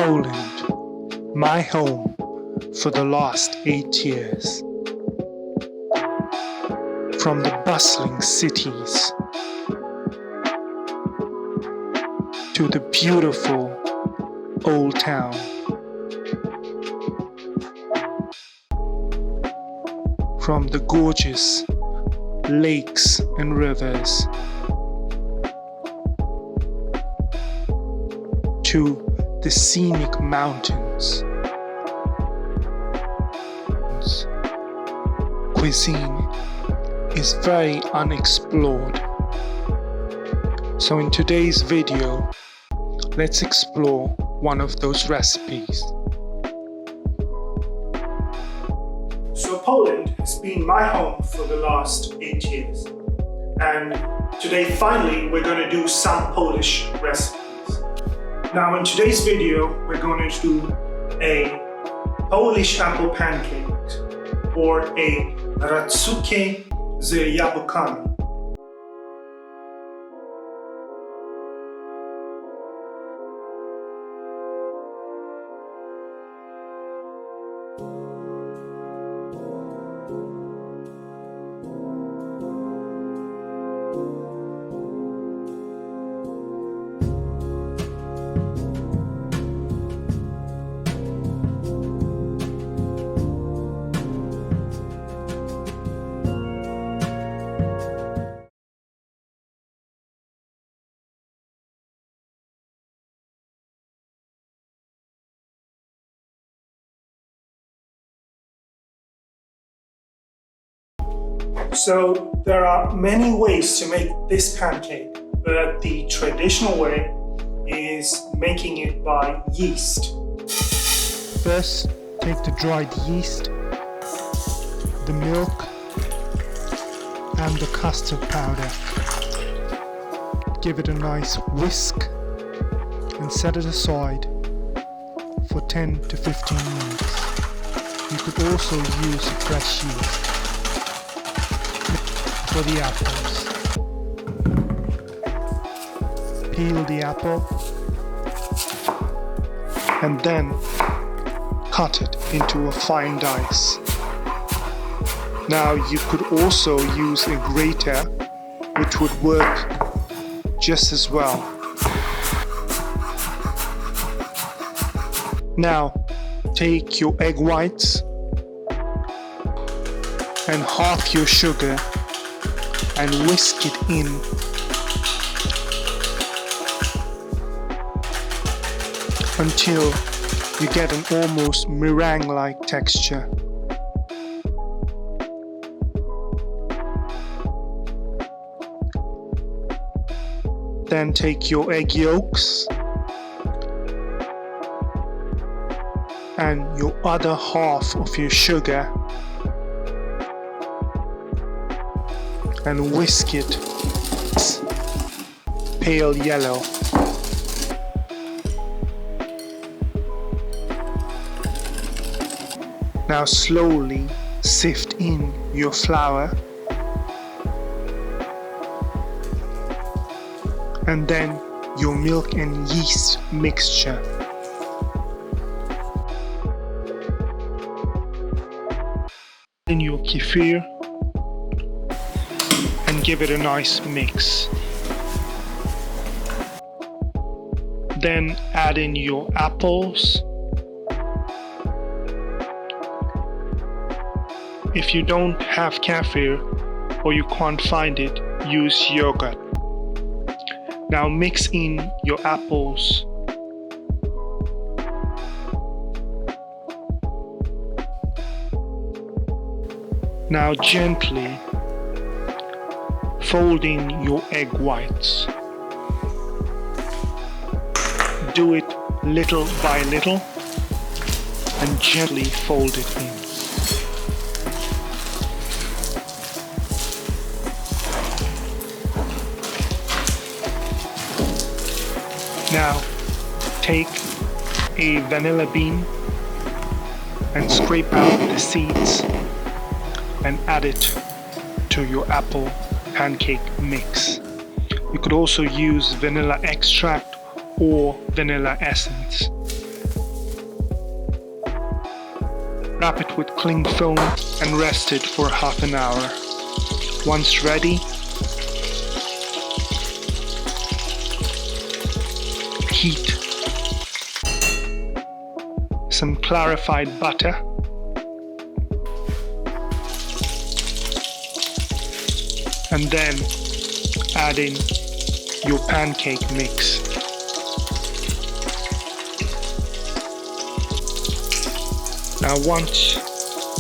Poland, my home for the last 8 years. From the bustling cities to the beautiful old town, from the gorgeous lakes and rivers to the scenic mountains. Cuisine is very unexplored. So in today's video, let's explore one of those recipes. So Poland has been my home for the last 8 years. And today finally we're going to do some Polish recipes. Now in today's video we're going to do a Polish apple pancake or a Racuchy Z Jabłkami. So there are many ways to make this pancake, but the traditional way is making it by yeast. First, take the dried yeast, the milk, and the custard powder. Give it a nice whisk and set it aside for 10 to 15 minutes. You could also use fresh yeast for the apples. Peel the apple and then cut it into a fine dice. Now you could also use a grater, which would work just as well. Now take your egg whites and half your sugar and whisk it in. Until you get an almost meringue-like texture. Then take your egg yolks and your other half of your sugar and whisk it pale yellow. Now slowly sift in your flour and then your milk and yeast mixture. In your kefir and give it a nice mix. Then add in your apples. If you don't have kefir or you can't find it, use yogurt. Now mix in your apples. Now gently fold in your egg whites. Do it little by little and gently fold it in. Now take a vanilla bean and scrape out the seeds and add it to your apple pancake mix. You could also use vanilla extract or vanilla essence. Wrap it with cling film and rest it for half an hour. Once ready, heat some clarified butter and then add in your pancake mix. Now once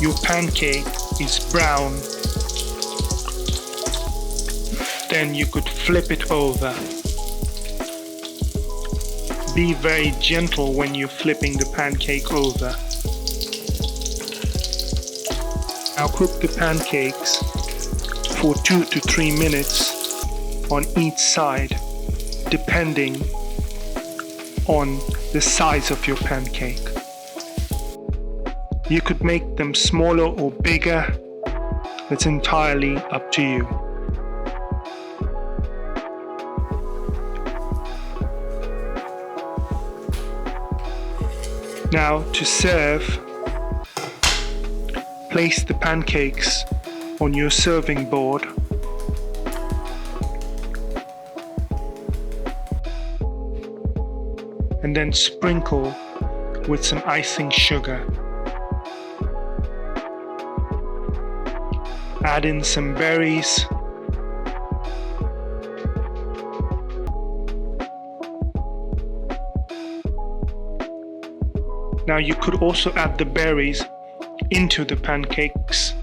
your pancake is brown, then you could flip it over. Be very gentle when you're flipping the pancake over. Now cook the pancakes for 2 to 3 minutes on each side, depending on the size of your pancake. You could make them smaller or bigger, it's entirely up to you. Now to serve, place the pancakes on your serving board. And then sprinkle with some icing sugar. Add in some berries. Now you could also add the berries into the pancakes,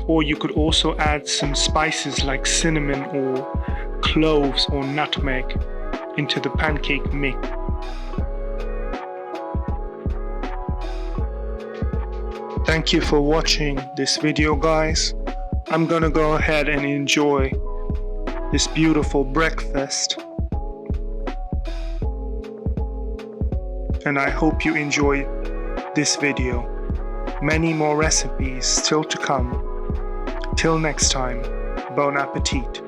or you could also add some spices like cinnamon or cloves or nutmeg into the pancake mix. Thank you for watching this video, guys. I'm gonna go ahead and enjoy this beautiful breakfast. And I hope you enjoy this video. Many more recipes still to come. Till next time, bon appetit.